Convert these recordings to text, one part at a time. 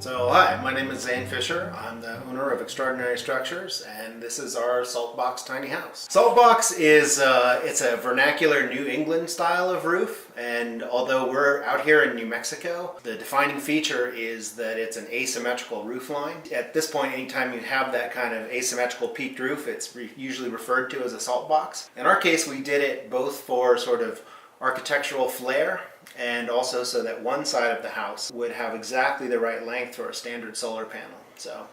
So hi, my name is Zane Fisher. I'm the owner of Extraordinary Structures, and this is our Saltbox tiny house. Saltbox is it's a vernacular New England style of roof, and although we're out here in New Mexico, the defining feature is that it's an asymmetrical roof line. At this point, anytime you have that kind of asymmetrical peaked roof, it's usually referred to as a saltbox. In our case, we did it both for sort of architectural flair and also so that one side of the house would have exactly the right length for a standard solar panel. So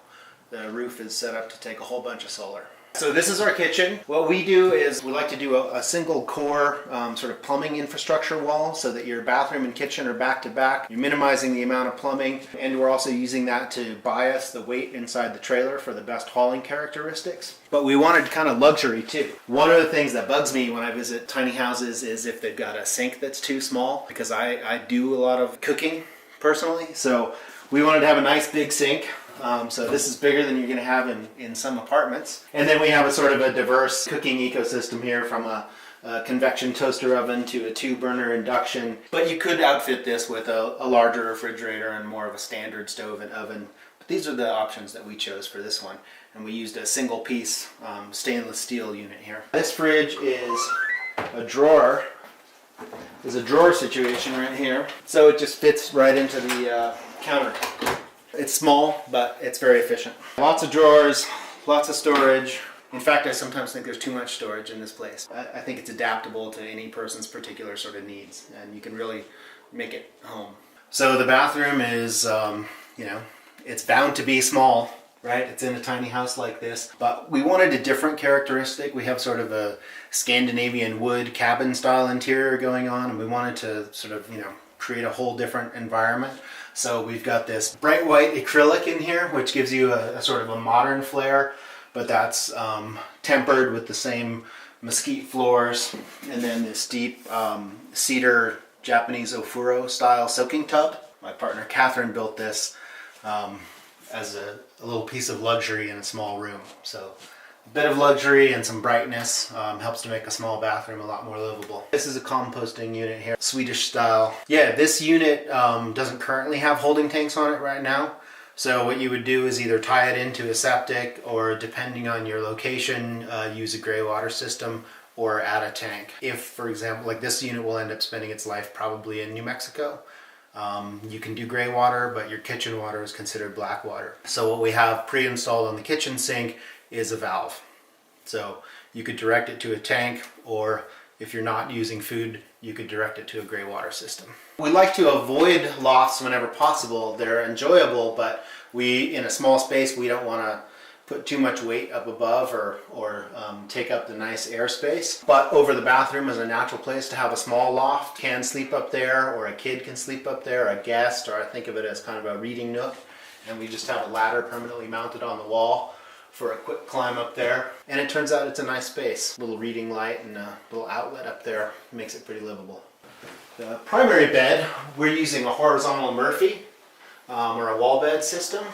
the roof is set up to take a whole bunch of solar. So this is our kitchen. What we do is we like to do a single core sort of plumbing infrastructure wall so that your bathroom and kitchen are back to back. You're minimizing the amount of plumbing, and we're also using that to bias the weight inside the trailer for the best hauling characteristics. But we wanted kind of luxury too. One of the things that bugs me when I visit tiny houses is if they've got a sink that's too small, because I do a lot of cooking personally. So we wanted to have a nice big sink. So this is bigger than you're going to have in some apartments. And then we have a sort of a diverse cooking ecosystem here, from a convection toaster oven to a 2-burner induction. But you could outfit this with a larger refrigerator and more of a standard stove and oven. But these are the options that we chose for this one. And we used a single piece stainless steel unit here. This fridge is a drawer. There's a drawer situation right here. So it just fits right into the counter. It's small, but it's very efficient. Lots of drawers, lots of storage. In fact, I sometimes think there's too much storage in this place. I think it's adaptable to any person's particular sort of needs, and you can really make it home. So the bathroom is, it's bound to be small, right? It's in a tiny house like this, but we wanted a different characteristic. We have sort of a Scandinavian wood cabin style interior going on, and we wanted to sort of, create a whole different environment. So we've got this bright white acrylic in here, which gives you a sort of a modern flair, but that's tempered with the same mesquite floors, and then this deep cedar Japanese ofuro style soaking tub. My partner Catherine built this as a little piece of luxury in a small room. So a bit of luxury and some brightness helps to make a small bathroom a lot more livable. This is a composting unit here, Swedish style. Yeah, this unit doesn't currently have holding tanks on it right now. So what you would do is either tie it into a septic, or depending on your location, use a gray water system or add a tank. If, for example, like this unit will end up spending its life probably in New Mexico. You can do gray water, but your kitchen water is considered black water. So what we have pre-installed on the kitchen sink is a valve. So you could direct it to a tank, or if you're not using food, you could direct it to a gray water system. We like to avoid lofts whenever possible. They're enjoyable, but in a small space, we don't want to put too much weight up above or take up the nice airspace. But over the bathroom is a natural place to have a small loft. Can sleep up there, or a kid can sleep up there, a guest, or I think of it as kind of a reading nook. And we just have a ladder permanently mounted on the wall for a quick climb up there. And it turns out it's a nice space. Little reading light and a little outlet up there makes it pretty livable. The primary bed, we're using a horizontal Murphy or a wall bed system.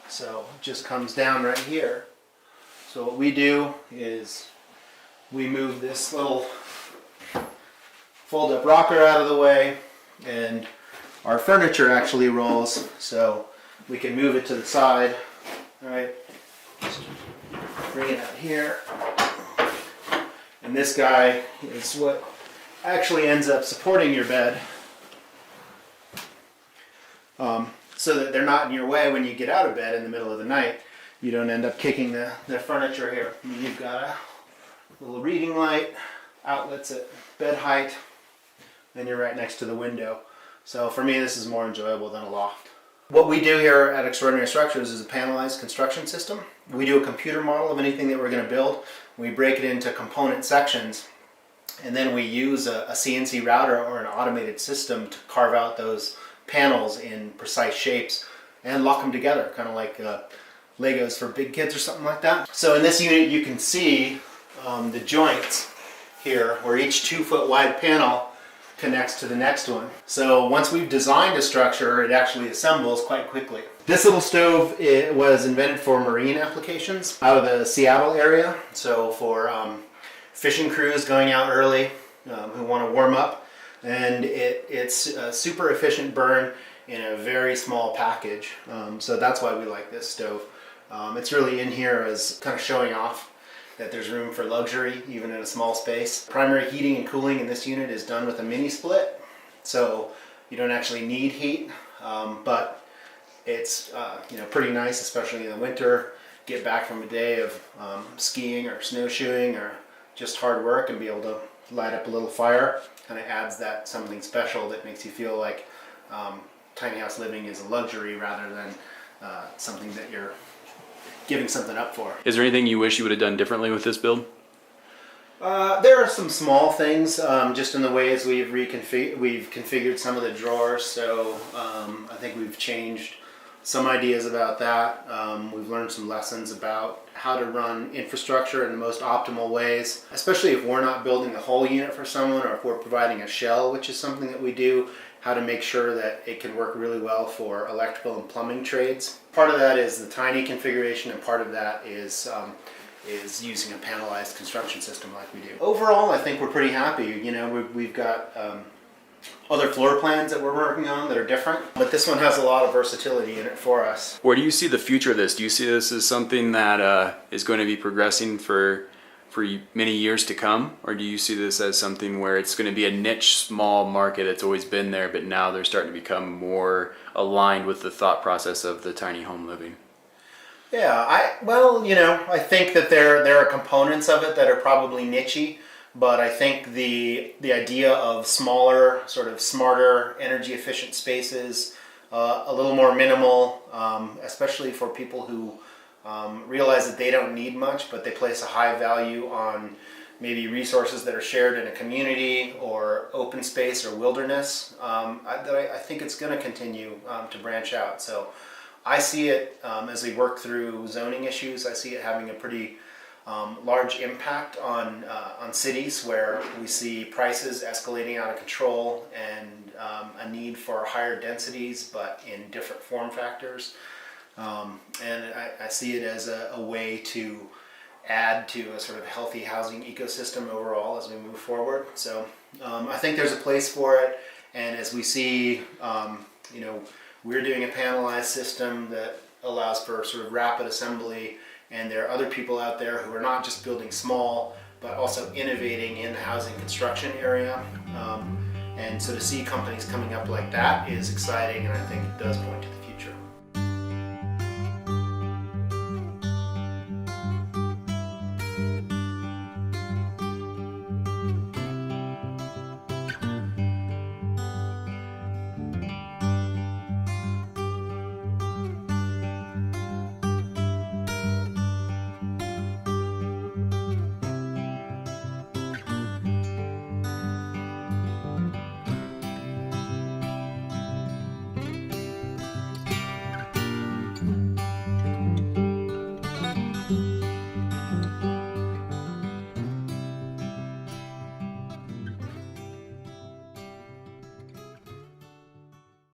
So it just comes down right here. So what we do is we move this little fold-up rocker out of the way, and our furniture actually rolls, so we can move it to the side. All right. Just bring it out here, and this guy is what actually ends up supporting your bed, so that they're not in your way when you get out of bed in the middle of the night. You don't end up kicking the furniture here. You've got a little reading light, outlets at bed height, then you're right next to the window. So for me, this is more enjoyable than a loft. What we do here at Extraordinary Structures is a panelized construction system. We do a computer model of anything that we're going to build. We break it into component sections, and then we use a CNC router or an automated system to carve out those panels in precise shapes and lock them together, kind of like Legos for big kids or something like that. So in this unit you can see the joints here, where each 2-foot wide panel connects to the next one. So once we've designed a structure, it actually assembles quite quickly. This little stove, it was invented for marine applications out of the Seattle area. So for fishing crews going out early who want to warm up, and it's a super efficient burn, in a very small package. So that's why we like this stove. It's really in here as kind of showing off that there's room for luxury even in a small space. Primary heating and cooling in this unit is done with a mini split, so you don't actually need heat, but it's pretty nice, especially in the winter. Get back from a day of skiing or snowshoeing or just hard work and be able to light up a little fire. Kind of adds that something special that makes you feel like tiny house living is a luxury rather than something that you're giving something up for. Is there anything you wish you would have done differently with this build? There are some small things, just in the ways we've configured some of the drawers. So I think we've changed some ideas about that. We've learned some lessons about how to run infrastructure in the most optimal ways, especially if we're not building the whole unit for someone, or if we're providing a shell, which is something that we do. How to make sure that it can work really well for electrical and plumbing trades. Part of that is the tiny configuration, and part of that is using a panelized construction system like we do. Overall, I think we're pretty happy. You know, we've got other floor plans that we're working on that are different, but this one has a lot of versatility in it for us. Where do you see the future of this? Do you see this as something that is going to be progressing for many years to come, or do you see this as something where it's going to be a niche, small market that's always been there, but now they're starting to become more aligned with the thought process of the tiny home living? Yeah, I think that there are components of it that are probably niche-y, but I think the idea of smaller, sort of smarter, energy efficient spaces, a little more minimal, especially for people who realize that they don't need much, but they place a high value on maybe resources that are shared in a community or open space or wilderness. I think it's going to continue to branch out. So I see it as we work through zoning issues. I see it having a pretty large impact on cities where we see prices escalating out of control and a need for higher densities, but in different form factors. And I see it as a way to add to a sort of healthy housing ecosystem overall as we move forward. So I think there's a place for it, and as we see, we're doing a panelized system that allows for sort of rapid assembly, and there are other people out there who are not just building small, but also innovating in the housing construction area. And so to see companies coming up like that is exciting, and I think it does point to the